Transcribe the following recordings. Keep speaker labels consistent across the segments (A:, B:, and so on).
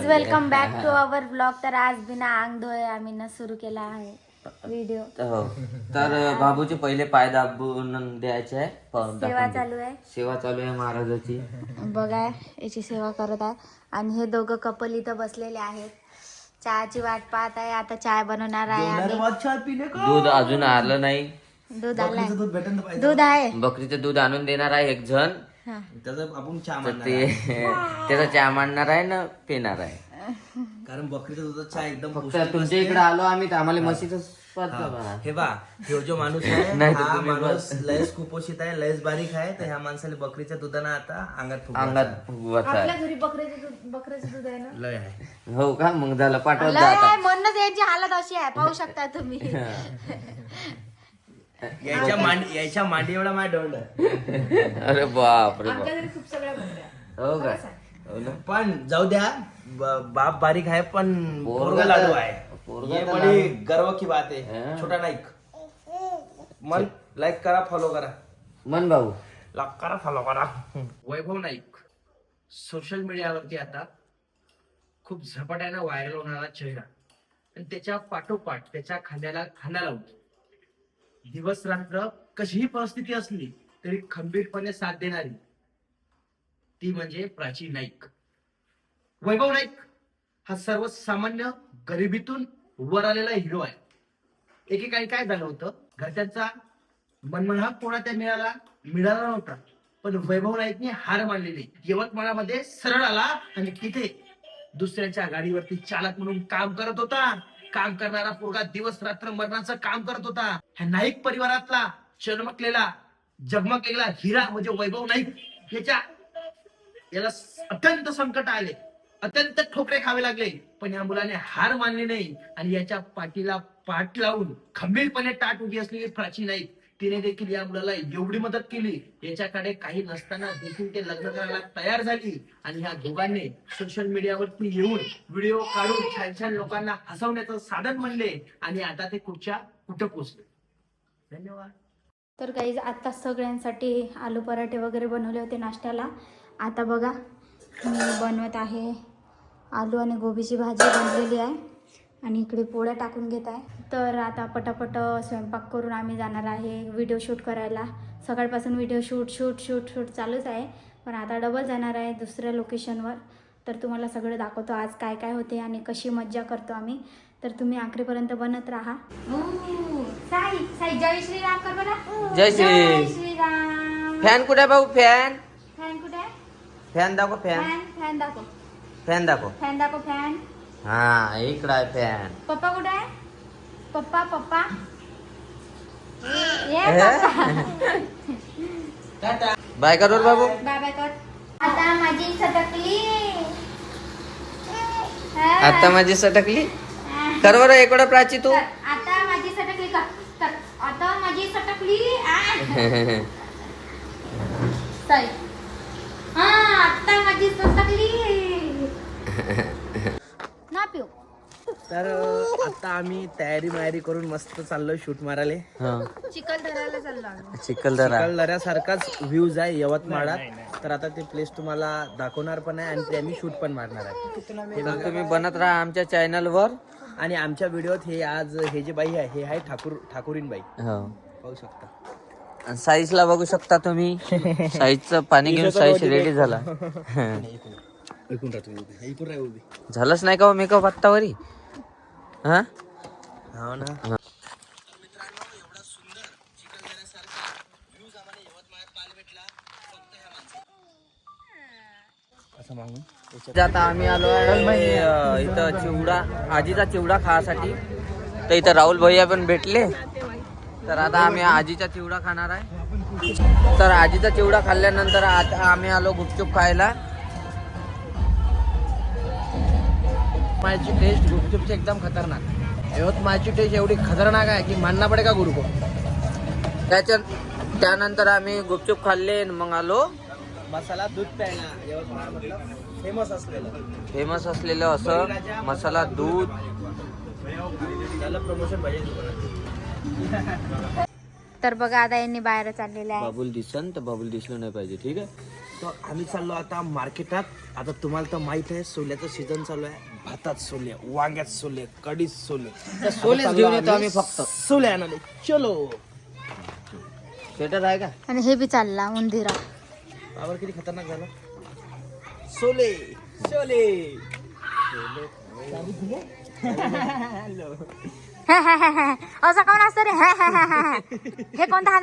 A: Welcome back to our blog. तर आज बिना अंग धोये आम्ही न सुरू केला आहे व्हिडिओ.
B: हो तर बाबूचे पहिले पाय दाबून द्यायचे आहे.
A: सेवा चालू आहे.
B: सेवा चालू आहे महाराजाची.
A: बघा याची सेवा करत आहे. आणि हे दोघं कपल इथं बसलेले आहेत, चहाची वाट पाहत आहे. आता चाय बनवणार आहे आम्ही.
B: दूध अजून आलं नाही.
A: दूध आलाय, दूध आहे.
B: बकरीचं दूध आणून देणार आहे एक जण.
A: हा.
C: आपण चहा
B: तर ते त्याचा चहा मांडणार आहे ना पिणार आहे.
C: कारण बकरीचा दुधाचा चहा एकदम
B: फक्त तुमच्या इकडे आलो आम्ही तर आम्हाला म्हशीचं
C: हे बा हे जो माणूस आहे
B: नाही तर
C: हा
B: तुम्ही
C: माणूस लयच कुपोषित आहे, लयच बारीक आहे. तर ह्या माणसाला बकरीच्या दुधानं आता
B: अंगात फुगवत आहे.
A: आपल्या घरी बकरीचं दूध आहे ना.
C: लय आहे.
B: हो का मग झालं पाठवत
A: लय
B: जा
A: आहे
B: आता.
A: म्हणूनच यांची हालत अशी आहे, पाहू शकता तुम्ही.
C: याच्या मांडी एवढा माझ्या डोंड.
B: अरे बाप रे बाप.
A: खूप सगळ्या बकऱ्या.
B: हो का हो ना.
C: पण जाऊ द्या, बाप बारीक आहे पण पोरगा
B: पोरगा
C: लाडू
B: तर-
C: आहे.
B: पोरगा
C: ये
B: तर
C: बड़ी
B: लाडू.
C: गर्व की बात आहे.
B: हा.
C: छोटा नाईक मन लाईक करा, फॉलो करा.
B: मन भाऊ
C: लाईक करा, फॉलो करा. वैभव नाईक सोशल मीडियावरती आता खूप झपाट्यानं व्हायरल होणारा चेहरा आणि त्याच्या पाठोपाठ त्याच्या खांद्याला खांदा लावतो. दिवस रात्र कशीही परिस्थिती असली तरी खंबीरपणे साथ देणारी ती म्हणजे प्राची नाईक. वैभव नाईक हा सर्वसामान्य गरिबीतून वर आलेला हिरो आहे. एकेकाळी काय झालं होतं, घरच्यांचा मनमोहक कोणा त्या मिळाला नव्हता, पण वैभव नाईकने हार मानली नाही. यवतमाळामध्ये सरळ आला आणि तिथे दुसऱ्यांच्या गाडीवरती चालक म्हणून काम करत होता. काम करणारा पोरगा दिवस रात्र मरणाचं काम करत होता. ह्या नाईक परिवारातला चमकलेला जगमगलेला हिरा म्हणजे वैभव नाईक. याला अत्यंत संकट आले, अत्यंत ठोकरे खावे लागले, पण या मुलाने हार मानली नाही आणि याच्या पाठीला पाठ लावून खंबीरपणे ताट उभी असलेली प्राची नाईक तिने देखील या मुलाला एवढी मदत केली. याच्याकडे काही नसताना देखील ते लग्न करायला तयार झाली आणि ह्या दोघांनी सोशल मीडियावरती येऊन व्हिडिओ काढून छान छान लोकांना हसवण्याचं साधन म्हणले आणि आता ते कुठं पोहोचले. धन्यवाद.
A: तर काही आता सगळ्यांसाठी आलू पराठे वगैरे बनवले होते नाश्त्याला. आता बघा मी बनवत आहे आलू आणि गोबीची भाजी बनलेली आहे आणि इकडे पोळ्या टाकून घेत आहे. तर आता पटापट स्वयंपाक करून आम्ही जाणार आहे व्हिडिओ शूट करायला. सकाळपासून व्हिडिओ शूट चालूच आहे, पण आता डबल जाणार आहे दुसऱ्या लोकेशनवर. तर तुम्हाला सगळं दाखवतो आज काय काय होते आणि कशी मज्जा करतो आम्ही. तर तुम्ही आखरीपर्यंत बनत राहा. साई साई जय श्रीराम कर बरं.
B: जय श्री.
A: श्रीराम.
B: फॅन कुठे आहे भाऊ? फॅन
A: फॅन कुठे आहे?
B: फॅन दाखव. फॅन
A: फॅन दाखव.
B: फॅन दाखव.
A: फॅन दाखव. फॅन.
B: हा इकडं आहे फॅन.
A: पप्पा कुठे आहे? पप्पा ये पप्पा.
B: बाय करोल बाबू.
A: बाय बाय कर. आता माझी सटकली.
B: आता माझी सटकली. कर बरं इकडं प्राची तू.
A: आता माझी सटकली कर. आता माझी सटकली. सॉरी. हा आता माझी सटकली. ना पिऊ.
C: तर आता आम्ही तयारी करून मस्त चाललोय शूट मारायला.
A: चिखल धरायला चाललो आम्ही.
B: चिखलदरा.
C: चिखलदऱ्यासारखाच व्ह्यूज आहे यवतमाळात. तर आता ते प्लेस तुम्हाला दाखवणार पण आहे आणि ते आम्ही शूट पण मारणार आहे.
B: तर तुम्ही बनत राहा आमच्या चॅनल वर.
C: आणि आमच्या व्हिडिओत हे जे बाई आहे हे आहे ठाकूरीन बाई.
B: हो
C: पाहू शकता.
B: साईजला बघू शकता तुम्ही. साईजचं पाणी घेऊन साईज रेडी झाला.
C: ऐकून राहा उभी.
B: झालंच नाही का मेकअप आत्तावरी? हा
C: हो ना.
B: आता आम्ही आलो आहे इथं चिवडा, आजीचा चिवडा खाण्यासाठी. तर इथं राहुल भैया पण भेटले. तर आता आम्ही आजीचा चिवडा खाणार आहे. तर आजीचा चिवडा खाल्ल्यानंतर आता आम्ही आलो गुपचूप खायला.
C: माझी टेस्ट गुपचूपची एकदम खतरनाक. यवतमाळची टेस्ट एवढी खतरनाक आहे की मानना पडे का गुरु को.
B: त्यानंतर आम्ही गुपचूप खाल्ले मग आलो
C: मसाला दूध प्यायला. यवतमाळमधलं
B: फेमस असलेलं असं मसाला दूध.
C: त्याला प्रमोशन पाहिजे.
A: तर बघा आता यांनी बाहेर चाललेले आहे.
B: बाबूल दिसन तर बाबूल दिसलं नाही पाहिजे. ठीक आहे.
C: तर आम्ही चाललो आता मार्केटात. आता तुम्हाला तर माहित आहे सोल्याचं सीझन चालू आहे. भातात सोले, वांग्यात सोले, कढीत सोले.
B: सोलेच घेऊन येतो आम्ही फक्त.
C: सोले आणाले. चलो.
B: स्वेटर आहे का?
A: आणि हे बी चालला उंदिरा.
C: पावर किती खतरनाक झाला. सोले सोले.
A: असं कोण असतं रे? हे कोणता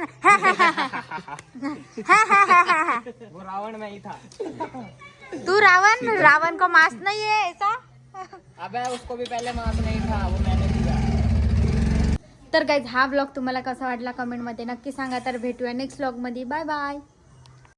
B: रावण नाही था.
A: तू रावण? रावण को मास्क नहीं है ऐसा?
B: अबे उसको भी पहले मास्क नहीं था, वो मैंने दिया.
A: तर गाइज हा ब्लॉग तुम्हाला कसा वाटला कमेंटमध्ये नक्की सांगा. तर भेटूया नेक्स्ट ब्लॉगमध्ये. Bye bye.